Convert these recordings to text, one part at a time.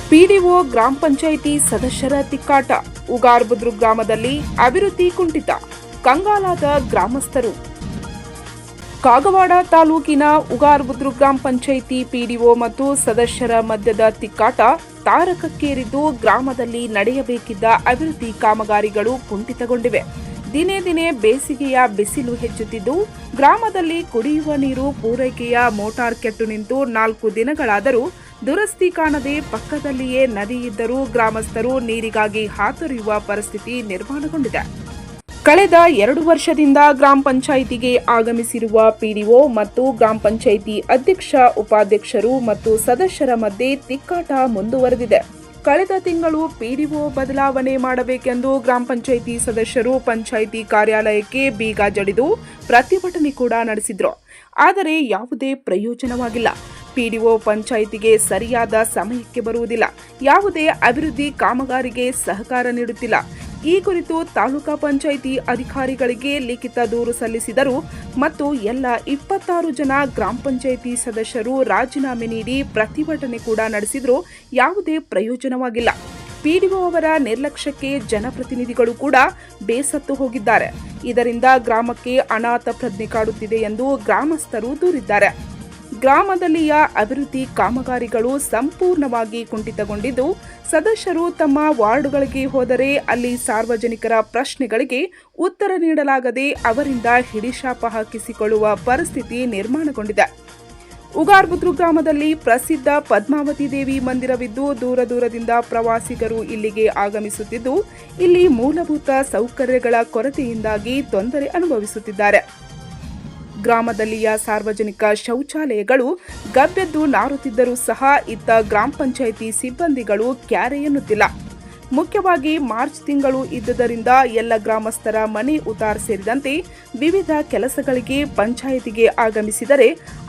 PDO ಗ್ರಾಮ ಪಂಚಾಯಿತಿ ಸದಸ್ಯರ ತಿಕ್ಕಾಟ. ಉಗಾರ್ಬುದ್ರು ಗ್ರಾಮದಲ್ಲಿ ಅಭಿವೃದ್ಧಿ ಕುಂಠಿತ, ಕಂಗಾಲಾದ ಗ್ರಾಮಸ್ಥರು. ಕಾಗವಾಡ ತಾಲೂಕಿನ ಉಗಾರ್ಬುದ್ರು ಗ್ರಾಮ ಪಂಚಾಯಿತಿ ಪಿಡಿಒ ಮತ್ತು ಸದಸ್ಯರ ಮಧ್ಯದ ತಿಕ್ಕಾಟ ತಾರಕಕ್ಕೇರಿದ್ದು, ಗ್ರಾಮದಲ್ಲಿ ನಡೆಯಬೇಕಿದ್ದ ಅಭಿವೃದ್ಧಿ ಕಾಮಗಾರಿಗಳು ಕುಂಠಿತಗೊಂಡಿವೆ. ದಿನೇ ದಿನೇ ಬೇಸಿಗೆಯ ಬಿಸಿಲು ಹೆಚ್ಚುತ್ತಿದ್ದು, ಗ್ರಾಮದಲ್ಲಿ ಕುಡಿಯುವ ನೀರು ಪೂರೈಕೆಯ ಮೋಟಾರ್ ಕೆಟ್ಟು ನಿಂತು 4 ದಿನಗಳಾದರೂ ದುರಸ್ತಿ ಕಾಣದೆ ಪಕ್ಕದಲ್ಲಿಯೇ ನದಿ ಇದ್ದರೂ ಗ್ರಾಮಸ್ಥರು ನೀರಿಗಾಗಿ ಹಾತೊರೆಯುವ ಪರಿಸ್ಥಿತಿ ನಿರ್ಮಾಣಗೊಂಡಿದೆ. ಕಳೆದ 2 ವರ್ಷದಿಂದ ಗ್ರಾಮ ಪಂಚಾಯಿತಿಗೆ ಆಗಮಿಸಿರುವ ಪಿಡಿಒ ಮತ್ತು ಗ್ರಾಮ ಪಂಚಾಯಿತಿ ಅಧ್ಯಕ್ಷ, ಉಪಾಧ್ಯಕ್ಷರು ಮತ್ತು ಸದಸ್ಯರ ಮಧ್ಯೆ ತಿಕ್ಕಾಟ ಮುಂದುವರೆದಿದೆ. ಕಳೆದ ತಿಂಗಳು ಪಿಡಿಒ ಬದಲಾವಣೆ ಮಾಡಬೇಕೆಂದು ಗ್ರಾಮ ಪಂಚಾಯಿತಿ ಸದಸ್ಯರು ಪಂಚಾಯಿತಿ ಕಾರ್ಯಾಲಯಕ್ಕೆ ಬೀಗ ಜಡಿದು ಪ್ರತಿಭಟನೆ ಕೂಡ ನಡೆಸಿದ್ರು. ಆದರೆ ಯಾವುದೇ ಪ್ರಯೋಜನವಾಗಿಲ್ಲ. ಪಿಡಿಒ ಪಂಚಾಯಿತಿಗೆ ಸರಿಯಾದ ಸಮಯಕ್ಕೆ ಬರುವುದಿಲ್ಲ, ಯಾವುದೇ ಅಭಿವೃದ್ಧಿ ಕಾಮಗಾರಿಗೆ ಸಹಕಾರ ನೀಡುತ್ತಿಲ್ಲ. ಈ ಕುರಿತು ತಾಲೂಕಾ ಪಂಚಾಯಿತಿ ಅಧಿಕಾರಿಗಳಿಗೆ ಲಿಖಿತ ದೂರು ಸಲ್ಲಿಸಿದರು ಮತ್ತು ಎಲ್ಲ 26 ಜನ ಗ್ರಾಮ ಪಂಚಾಯಿತಿ ಸದಸ್ಯರು ರಾಜೀನಾಮೆ ನೀಡಿ ಪ್ರತಿಭಟನೆ ಕೂಡ ನಡೆಸಿದರೂ ಯಾವುದೇ ಪ್ರಯೋಜನವಾಗಿಲ್ಲ. ಪಿಡಿಒ ಅವರ ನಿರ್ಲಕ್ಷ್ಯಕ್ಕೆ ಜನಪ್ರತಿನಿಧಿಗಳು ಕೂಡ ಬೇಸತ್ತು ಹೋಗಿದ್ದಾರೆ. ಇದರಿಂದ ಗ್ರಾಮಕ್ಕೆ ಅನಾಥ ಪ್ರಜ್ಞೆ ಕಾಡುತ್ತಿದೆ ಎಂದು ಗ್ರಾಮಸ್ಥರು ದೂರಿದ್ದಾರೆ. ಗ್ರಾಮದಲ್ಲಿಯ ಅಭಿವೃದ್ಧಿ ಕಾಮಗಾರಿಗಳು ಸಂಪೂರ್ಣವಾಗಿ ಕುಂಠಿತಗೊಂಡಿದ್ದು, ಸದಸ್ಯರು ತಮ್ಮ ವಾರ್ಡ್ಗಳಿಗೆ ಹೋದರೆ ಅಲ್ಲಿ ಸಾರ್ವಜನಿಕರ ಪ್ರಶ್ನೆಗಳಿಗೆ ಉತ್ತರ ನೀಡಲಾಗದೆ ಅವರಿಂದ ಹಿಡಿಶಾಪ ಹಾಕಿಸಿಕೊಳ್ಳುವ ಪರಿಸ್ಥಿತಿ ನಿರ್ಮಾಣಗೊಂಡಿದೆ. ಉಗಾರ್ಬುದ್ರು ಗ್ರಾಮದಲ್ಲಿ ಪ್ರಸಿದ್ಧ ಪದ್ಮಾವತಿ ದೇವಿ ಮಂದಿರವಿದ್ದು, ದೂರದಿಂದ ಪ್ರವಾಸಿಗರು ಇಲ್ಲಿಗೆ ಆಗಮಿಸುತ್ತಿದ್ದು, ಇಲ್ಲಿ ಮೂಲಭೂತ ಸೌಕರ್ಯಗಳ ಕೊರತೆಯಿಂದಾಗಿ ತೊಂದರೆ ಅನುಭವಿಸುತ್ತಿದ್ದಾರೆ. ಗ್ರಾಮದಲ್ಲಿಯ ಸಾರ್ವಜನಿಕ ಶೌಚಾಲಯಗಳು ಗಬ್ಬೆದ್ದು ನಾರುತ್ತಿದ್ದರೂ ಸಹ ಇತ್ತ ಗ್ರಾಮ ಪಂಚಾಯಿತಿ ಸಿಬ್ಬಂದಿಗಳು ಕ್ಯಾರೆ ಎನ್ನುತ್ತಿಲ್ಲ. ಮುಖ್ಯವಾಗಿ ಮಾರ್ಚ್ ತಿಂಗಳು ಇದ್ದುದರಿಂದ ಎಲ್ಲ ಗ್ರಾಮಸ್ಥರ ಮನೆ ಉತಾರ್ ಸೇರಿದಂತೆ ವಿವಿಧ ಕೆಲಸಗಳಿಗೆ ಪಂಚಾಯಿತಿಗೆ ಆಗಮಿಸಿದರೆ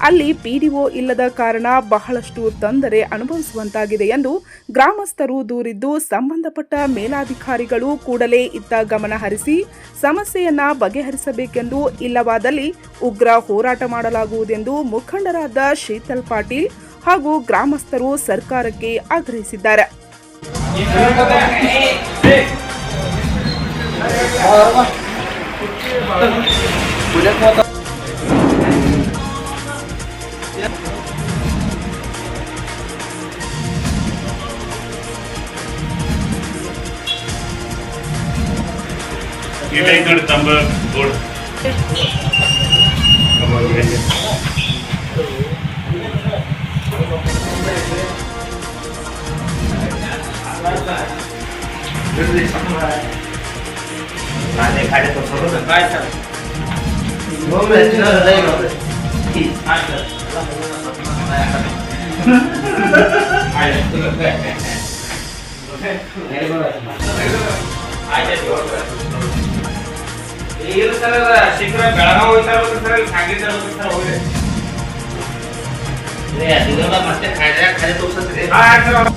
ಅಲ್ಲಿ ಪಿಡಿಒ ಇಲ್ಲದ ಕಾರಣ ಬಹಳಷ್ಟು ತೊಂದರೆ ಅನುಭವಿಸುವಂತಾಗಿದೆ ಎಂದು ಗ್ರಾಮಸ್ಥರು ದೂರಿದ್ದು, ಸಂಬಂಧಪಟ್ಟ ಮೇಲಾಧಿಕಾರಿಗಳು ಕೂಡಲೇ ಇತ್ತ ಗಮನ ಹರಿಸಿ ಸಮಸ್ಯೆಯನ್ನ ಬಗೆಹರಿಸಬೇಕೆಂದು, ಇಲ್ಲವಾದಲ್ಲಿ ಉಗ್ರ ಹೋರಾಟ ಮಾಡಲಾಗುವುದೆಂದು ಮುಖಂಡರಾದ ಶೀತಲ್ ಪಾಟೀಲ್ ಹಾಗೂ ಗ್ರಾಮಸ್ಥರು ಸರ್ಕಾರಕ್ಕೆ ಆಗ್ರಹಿಸಿದ್ದಾರೆ. खाडे तो सगळं काय सर हो मी नाही होत हां सर आहे तुला काय नाही बघा आहे ये सर शीघ्र बेळगाव होईतर सर सांगितलं सर होईल रे दिवला ಮತ್ತೆ खाडे तो सर हां सर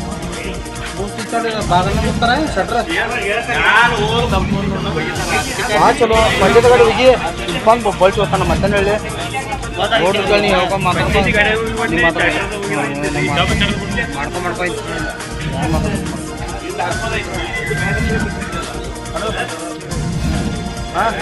बागल मुक्तार आहे शटर ಚಲೋ ಮಂಡ್ಯದ ಕಡೆ ಹೋಗಿ ಇನ್ಫಾರ್ಮ್ ಬೊಬ್ಬಲ್ ಹೋಗ್ತಾನ ಮತ್ತೆ ಹೇಳಿ ರೋಡ್ಗಳು ನೀವು ಹೋಗೋ ಮಾಡ್ಕೊ ಹಾಂ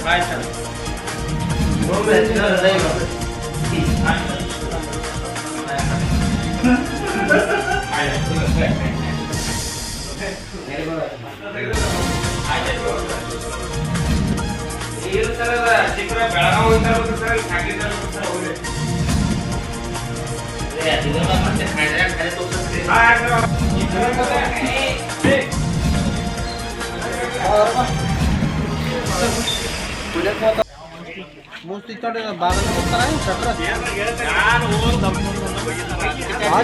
ಸರ್ ಒಮ್ಮೆ ಹೆಚ್ಚಿನ ಲೈವ್ ಮೂಸ್ತಿಕೊಂಡು ಬಾಗಿಲು ಹೋಗ್ತಾರ ಶಟ್ರ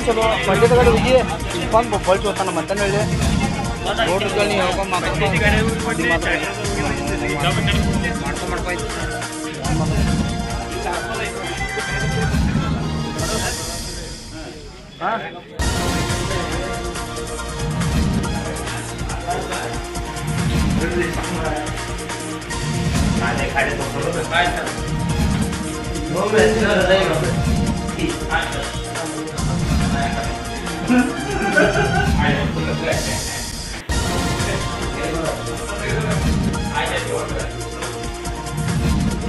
ಚಲೋ ಮಂಡ್ಯದ ಕಡೆ ಹೋಗಿ ಬಂದು ಬೊಬ್ಬಲ್ ಹೋಗ್ತಾನ ಮತ್ತೆ ಹೇಳಿ ನೋಡ್ರಿ ನೀವು ಹೇಳ್ಕೊಂಡು ಮಾಡ್ಕೊಂಡು ಹಾಂ खाडे तो काय सर हो मैं चला रही हूं हां सर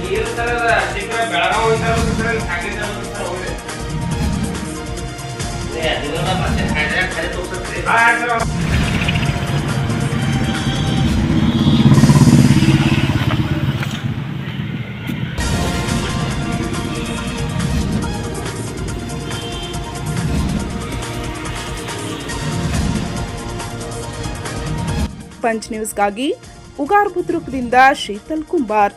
ये सर शिकरा बेळगाव होईतर सर सांगितलं सर होईल ते दिवला ಮತ್ತೆ खाडे तो सर हां सर ಪಂಚ್ ನ್ಯೂಸ್ಗಾಗಿ ಉಗಾರ್ ಬುದ್ರುಕ್ದಿಂದ ಶೀತಲ್ ಕುಂಬಾರ್.